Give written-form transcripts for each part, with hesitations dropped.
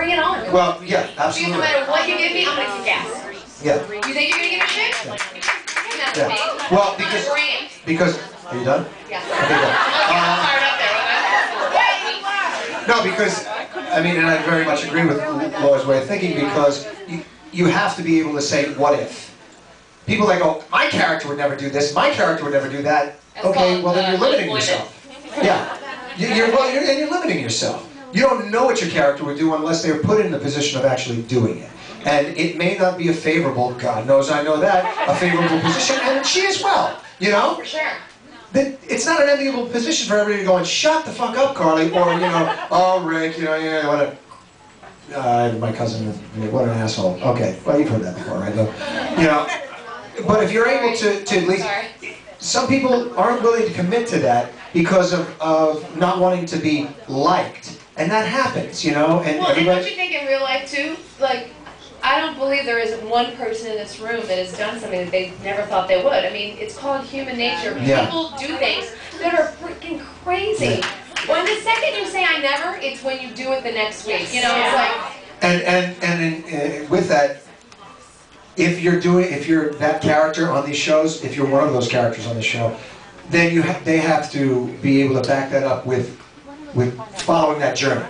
bring it on. Well, yeah, Because absolutely. no matter what you give me, I'm gonna kick ass. Yeah. You think you're gonna give a shit? That's Yeah. me. Well, I'm a brand. because, are you done? Yeah. Okay, good. Fired up there. No, because, I mean, and I very much agree with Laura's way of thinking, because you have to be able to say, what if? People that go, my character would never do this, my character would never do that. Okay, well then you're limiting yourself. Yeah. You're limiting yourself. You don't know what your character would do unless they're put in the position of actually doing it. And it may not be a favorable, God knows I know that, a favorable position, and she as well, you know? For sure. It's not an enviable position for everybody going, shut the fuck up, Carly, or, you know, oh, Rick, you know, yeah, what my cousin, what an asshole. Okay, well, you've heard that before, right? You know, but if you're able to at least, some people aren't willing to commit to that because of not wanting to be liked, and that happens, you know. And well, and don't you think in real life too, like, I don't believe there isn't one person in this room that has done something that they never thought they would. I mean, it's called human nature. Yeah. People do things that are freaking crazy. Yeah. When the second you say I never, it's when you do it the next week. You know, it's like. And with that, if you're that character on these shows, if you're one of those characters on the show, then they have to be able to back that up with following that journey.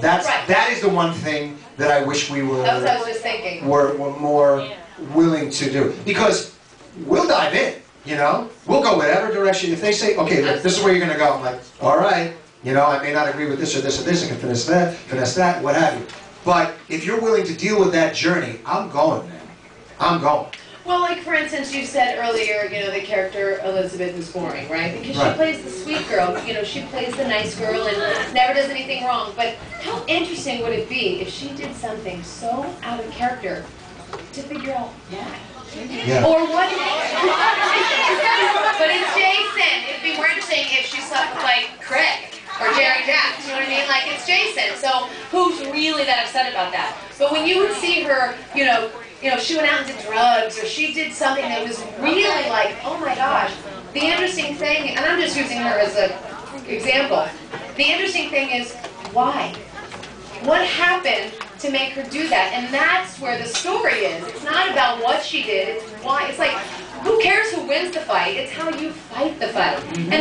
That is the one thing that I wish we were. That's what I was just thinking. Were more willing to do, because we'll dive in. You know, we'll go whatever direction. If they say, okay, look, this is where you're going to go, I'm like, all right. You know, I may not agree with this or this or this. I can finesse that, what have you. But if you're willing to deal with that journey, I'm going, man. I'm going. Well, like for instance, you said earlier, you know, the character Elizabeth is boring, right? Because she plays the sweet girl, you know, she plays the nice girl and never does anything wrong. But how interesting would it be if she did something so out of character to figure out why? Yeah. Or what? But it's Jason. It'd be more interesting if she slept with like Craig or Jerry Jack. You know what I mean? Like it's Jason. So who's really that upset about that? But when you would see her, you know, she went out and did drugs, or she did something that was really like, oh my gosh. The interesting thing, and I'm just using her as an example, the interesting thing is, why? What happened to make her do that? And that's where the story is. It's not about what she did, it's why. It's like, who cares who wins the fight? It's how you fight the fight. And